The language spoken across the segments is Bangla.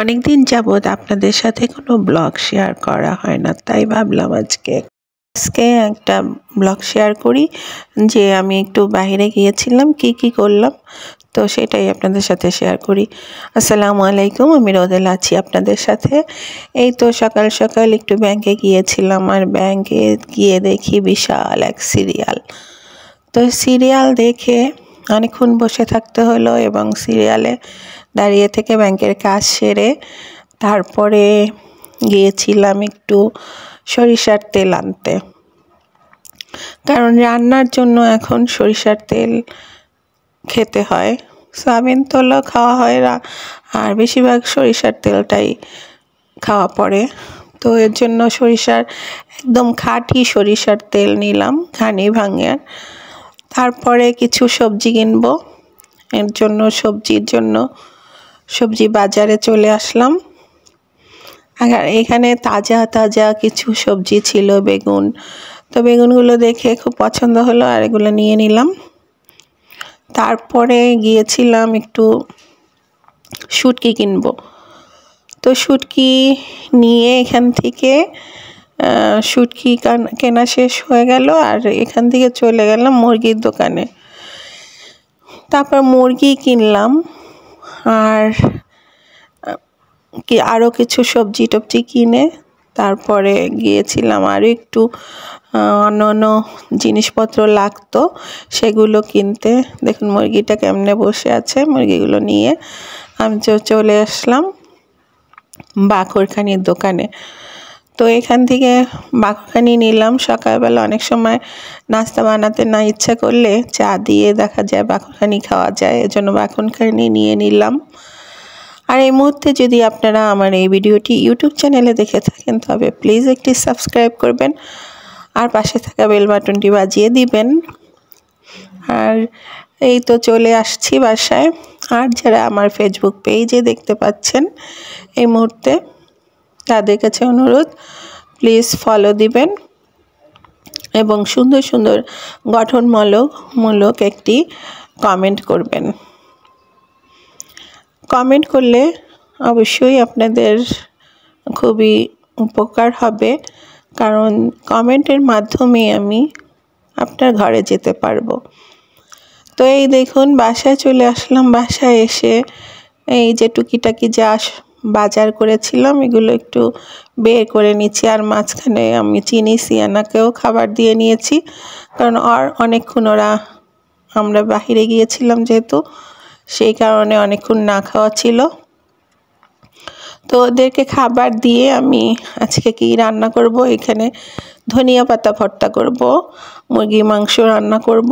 অনেক দিন যাবৎ আপনাদের সাথে কোনো ব্লগ শেয়ার করা হয় না, তাই ভাবলাম আজকে একটা ব্লগ শেয়ার করি যে আমি একটু বাইরে গিয়েছিলাম, কি করলাম, তো সেটাই আপনাদের সাথে শেয়ার করি। আসসালামু আলাইকুম, আমি রোদেলা আছি আপনাদের সাথে। এই তো সকাল সকাল একটু ব্যাংকে গিয়েছিলাম, আর ব্যাংকে গিয়ে দেখি বিশাল এক সিরিয়াল। তো সিরিয়াল দেখে অনেকক্ষণ বসে থাকতে হলো, এবং সিরিয়ালে দাঁড়িয়ে থেকে ব্যাংকের কাজ সেরে তারপরে গিয়েছিলাম একটু সরিষার তেল আনতে, কারণ রান্নার জন্য এখন সরিষার তেল খেতে হয়। সয়াবিন তেলও খাওয়া হয়, আর বেশিরভাগ সরিষার তেলটাই খাওয়া পড়ে। তো এর জন্য সরিষার একদম খাঁটি সরিষার তেল নিলাম, ঘানি ভাঙিয়ে। তারপরে কিছু সবজি কিনবো, এর জন্য সবজি বাজারে চলে আসলাম। আর এখানে তাজা তাজা কিছু সবজি ছিল, বেগুন। তো বেগুনগুলো দেখে খুব পছন্দ হলো, আর এগুলো নিয়ে নিলাম। তারপরে গিয়েছিলাম একটু শুটকি কিনবো। তো শুটকি নিয়ে এখান থেকে শুটকি কেনা শেষ হয়ে গেল, আর এখান থেকে চলে গেলাম মুরগির দোকানে। তারপর মুরগি কিনলাম, আর আরও কিছু সবজি টবজি কিনে তারপরে গিয়েছিলাম আরও একটু অন্য জিনিসপত্র লাগতো, সেগুলো কিনতে। দেখুন মুরগিটা কেমনে বসে আছে। মুরগিগুলো নিয়ে আমি চলে আসলাম বাকরখানির দোকানে। তো এখান থেকে বাকরখানি নিলাম। সকালবেলা অনেক সময় নাস্তা বানাতে না ইচ্ছা করলে চা দিয়ে দেখা যায় বাকরখানি খাওয়া যায়, এজন্য বাকরখানি নিয়ে নিলাম। আর এই মুহূর্তে যদি আপনারা আমার এই ভিডিওটি ইউটিউব চ্যানেলে দেখে থাকেন, তবে প্লিজ একটি সাবস্ক্রাইব করবেন, আর পাশে থাকা বেল বাটনটি বাজিয়ে দিবেন। আর এই তো চলে আসছি বাসায়। আর যারা আমার ফেসবুক পেজে দেখতে পাচ্ছেন এই মুহূর্তে, তাদের কাছে অনুরোধ, প্লিজ ফলো দিবেন, এবং সুন্দর সুন্দর গঠনমূলক একটি কমেন্ট করবেন। কমেন্ট করলে অবশ্যই আপনাদের খুবই উপকার হবে, কারণ কমেন্টের মাধ্যমে আমি আপনার ঘরে যেতে পারবো। তো এই দেখুন বাসায় চলে আসলাম। বাসায় এসে এই যে টুকিটাকি যা বাজার করেছিলাম এগুলো একটু বের করে নিচ্ছি, আর মাঝখানে আমি চিনি সিয়ানাকেও খাবার দিয়ে নিয়েছি, কারণ অনেকক্ষণ আমরা বাহিরে গিয়েছিলাম যেহেতু, সেই কারণে অনেকক্ষণ না খাওয়া ছিল। তো ওদেরকে খাবার দিয়ে আমি আজকে কি রান্না করব, এখানে ধনিয়া পাতা ভর্তা করব, মুরগি মাংস রান্না করব।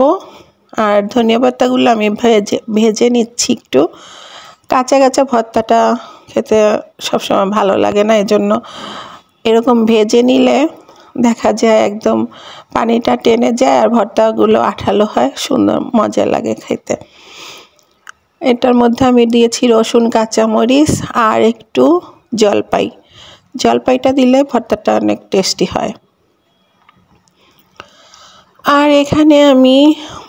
আর ধনিয়া পাতাগুলো আমি ভেজে নিচ্ছি একটু। কাঁচা কাঁচা ভর্তাটা খেতে সবসময় ভালো লাগে না, এজন্য এরকম ভেজে নিলে দেখা যায় একদম পানিটা টেনে যায়, আর ভর্তাগুলো আঠালো হয়, সুন্দর মজা লাগে খেতে। এটার মধ্যে আমি দিয়েছি রসুন, কাঁচামরিচ, আর একটু জলপাইটা দিলে ভর্তাটা অনেক টেস্টি হয়। আর এখানে আমি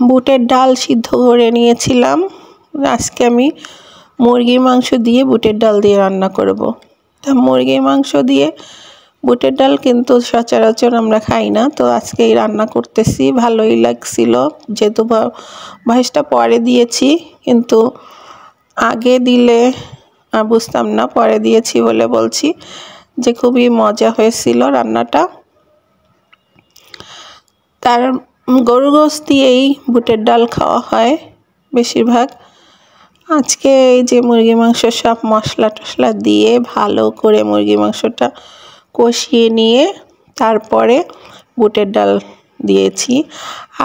বুটের ডাল সিদ্ধ করে নিয়েছিলাম। আজকে আমি মুরগির মাংস দিয়ে বুটের ডাল দিয়ে রান্না করব। তা মুরগির মাংস দিয়ে বুটের ডাল কিন্তু সচরাচর আমরা খাই না, তো আজকেই রান্না করতেছি। ভালোই লাগছিল, যেহেতু ভয়েসটা পরে দিয়েছি, কিন্তু আগে দিলে বুঝতাম না, পরে দিয়েছি বলে বলছি যে খুবই মজা হয়েছিল রান্নাটা। তার গরু গোশ দিয়েই বুটের ডাল খাওয়া হয় বেশিরভাগ। আজকে এই যে মুরগি মাংস সব মশলা টশলা দিয়ে ভালো করে মুরগি মাংসটা কষিয়ে নিয়ে তারপরে বুটের ডাল দিয়েছি।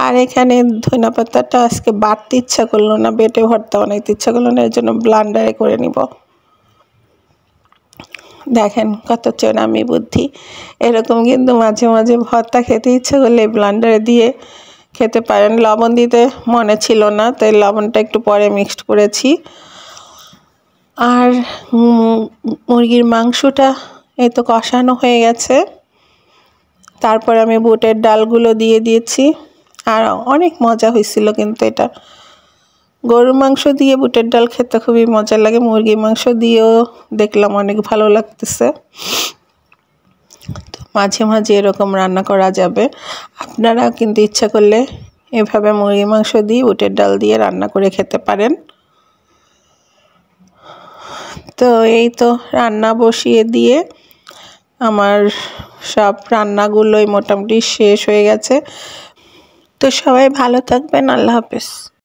আর এখানে ধনিয়া পাতাটা আজকে বাটতে ইচ্ছা করলো না, বেটে ভর্তা বানাইতে ইচ্ছা করলো না, এর জন্য ব্লান্ডারে করে নিব। দেখেন কত চোনামি বুদ্ধি। এরকম কিন্তু মাঝে মাঝে ভর্তা খেতে ইচ্ছা করলে ব্লান্ডারে দিয়ে খেতে পারেন। লবণ দিতে মনে ছিল না, তাই লবণটা একটু পরে মিক্সড করেছি। আর মুরগির মাংসটা এই তো কষানো হয়ে গেছে। তারপর আমি বুটের ডালগুলো দিয়ে দিয়েছি, আর অনেক মজা হয়েছিল কিন্তু এটা। গরুর মাংস দিয়ে বুটের ডাল খেতে খুবই মজা লাগে, মুরগির মাংস দিয়েও দেখলাম অনেক ভালো লাগতেছে। তো মাঝে মাঝে এরকম রান্না করা যাবে। আপনারা কিন্তু ইচ্ছা করলে এভাবে মুরগির মাংস দিয়ে বুটের ডাল দিয়ে রান্না করে খেতে পারেন। তো এই তো রান্না বসিয়ে দিয়ে আমার সব রান্নাগুলোই মোটামুটি শেষ হয়ে গেছে। তো সবাই ভালো থাকবেন, আল্লাহ হাফেজ।